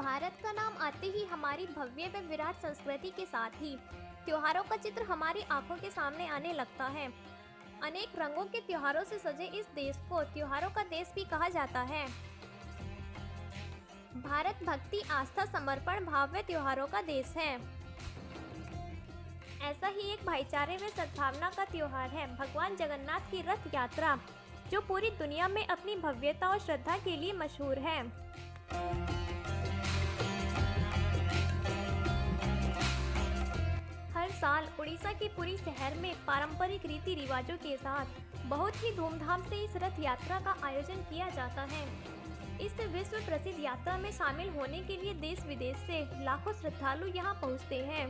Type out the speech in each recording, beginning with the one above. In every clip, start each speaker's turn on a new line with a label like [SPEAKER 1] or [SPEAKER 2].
[SPEAKER 1] भारत का नाम आते ही हमारी भव्य व विराट संस्कृति के साथ ही त्योहारों का चित्र हमारी आंखों के सामने आने लगता है। अनेक रंगों के त्योहारों से सजे इस देश को त्योहारों का देश भी कहा जाता है। भारत भक्ति, आस्था, समर्पण भाव व त्योहारों का देश है। ऐसा ही एक भाईचारे व सद्भावना का त्योहार है भगवान जगन्नाथ की रथ यात्रा, जो पूरी दुनिया में अपनी भव्यता और श्रद्धा के लिए मशहूर है। हर साल उड़ीसा के पुरी शहर में पारंपरिक रीति रिवाजों के साथ बहुत ही धूमधाम से इस रथ यात्रा का आयोजन किया जाता है। इस विश्व प्रसिद्ध यात्रा में शामिल होने के लिए देश विदेश से लाखों श्रद्धालु यहां पहुंचते हैं।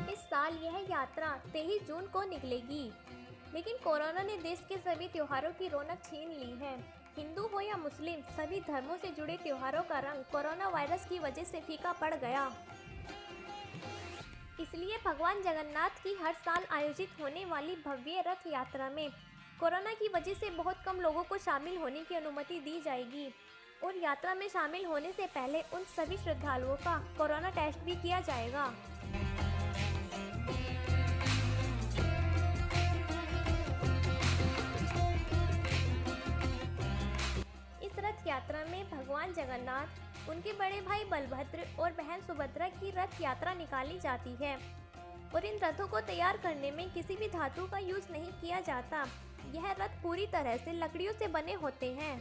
[SPEAKER 1] इस साल यह यात्रा 23 जून को निकलेगी, लेकिन कोरोना ने देश के सभी त्योहारों की रौनक छीन ली है। हिंदू हो या मुस्लिम, सभी धर्मों से जुड़े त्योहारों का रंग कोरोना वायरस की वजह से फीका पड़ गया। इसलिए भगवान जगन्नाथ की हर साल आयोजित होने वाली भव्य रथ यात्रा में कोरोना की वजह से बहुत कम लोगों को शामिल होने की अनुमति दी जाएगी और यात्रा में शामिल होने से पहले उन सभी श्रद्धालुओं का कोरोना टेस्ट भी किया जाएगा। इस रथ यात्रा में भगवान जगन्नाथ, उनके बड़े भाई बलभद्र और बहन सुभद्रा की रथ यात्रा निकाली जाती है और इन रथों को तैयार करने में किसी भी धातु का यूज नहीं किया जाता। यह रथ पूरी तरह से लकड़ियों से बने होते हैं।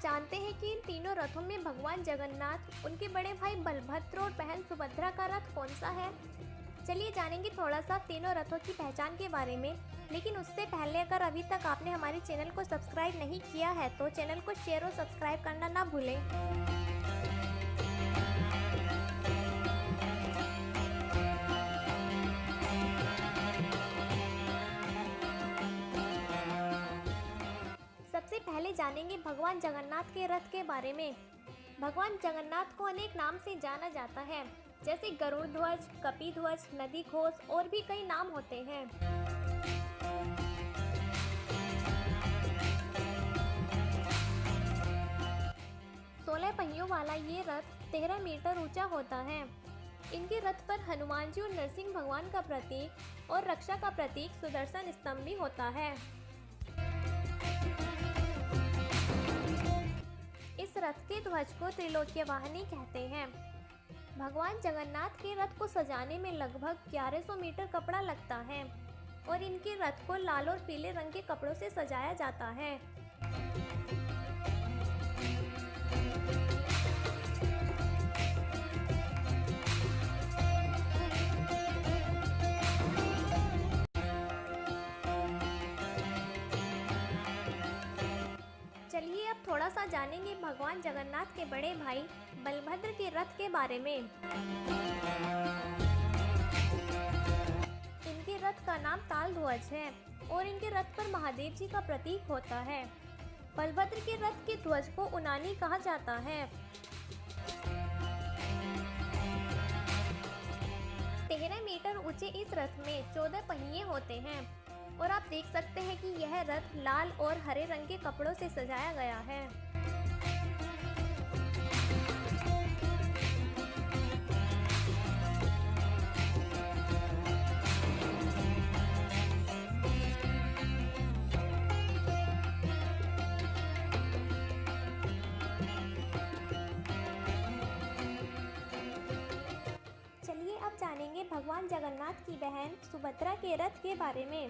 [SPEAKER 1] जानते हैं कि इन तीनों रथों में भगवान जगन्नाथ, उनके बड़े भाई बलभद्र और बहन सुभद्रा का रथ कौन सा है? चलिए जानेंगे थोड़ा सा तीनों रथों की पहचान के बारे में। लेकिन उससे पहले अगर अभी तक आपने हमारे चैनल को सब्सक्राइब नहीं किया है तो चैनल को शेयर और सब्सक्राइब करना ना भूलें। सबसे पहले जानेंगे भगवान जगन्नाथ के रथ के बारे में। भगवान जगन्नाथ को अनेक नाम से जाना जाता है, जैसे गरुड़ ध्वज, कपि ध्वज, नदी घोष और भी कई नाम होते हैं। 16 पहियों वाला ये रथ 13 मीटर ऊंचा होता है। इनके रथ पर हनुमान जी और नरसिंह भगवान का प्रतीक और रक्षा का प्रतीक सुदर्शन स्तंभ भी होता है। इस रथ के ध्वज को त्रिलोक्य वाहिनी कहते हैं। भगवान जगन्नाथ के रथ को सजाने में लगभग 1100 मीटर कपड़ा लगता है और इनके रथ को लाल और पीले रंग के कपड़ों से सजाया जाता है। चलिए अब थोड़ा सा जानेंगे भगवान जगन्नाथ के बड़े भाई बलभद्र के रथ के बारे में। इनके रथ का नाम ताल ध्वज है और इनके रथ पर महादेव जी का प्रतीक होता है। बलभद्र के रथ के ध्वज को उनानी कहा जाता है। 13 मीटर ऊंचे इस रथ में 14 पहिए होते हैं और आप देख सकते हैं कि यह रथ लाल और हरे रंग के कपड़ों से सजाया गया है। चलिए अब जानेंगे भगवान जगन्नाथ की बहन सुभद्रा के रथ के बारे में।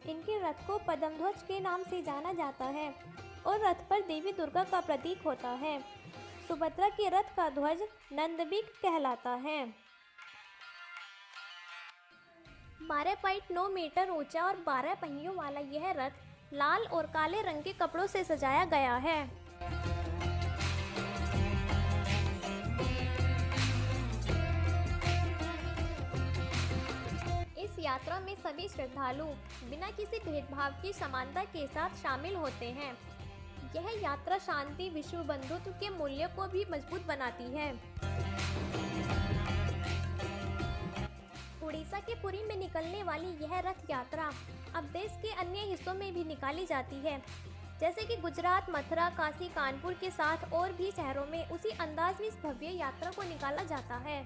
[SPEAKER 1] इनके रथ को पद्मध्वज के नाम से जाना जाता है और रथ पर देवी दुर्गा का प्रतीक होता है। सुभद्रा के रथ का ध्वज नंदबिक कहलाता है। 12.9 मीटर ऊंचा और 12 पहियों वाला यह रथ लाल और काले रंग के कपड़ों से सजाया गया है। इस इस यात्रा में सभी श्रद्धालु बिना किसी भेदभाव की समानता के साथ शामिल होते हैं। यह यात्रा शांति, विश्व बंधुत्व के मूल्य को भी मजबूत बनाती है। उड़ीसा के पुरी में निकलने वाली यह रथ यात्रा अब देश के अन्य हिस्सों में भी निकाली जाती है, जैसे कि गुजरात, मथुरा, काशी, कानपुर के साथ और भी शहरों में उसी अंदाज में इस भव्य यात्रा को निकाला जाता है।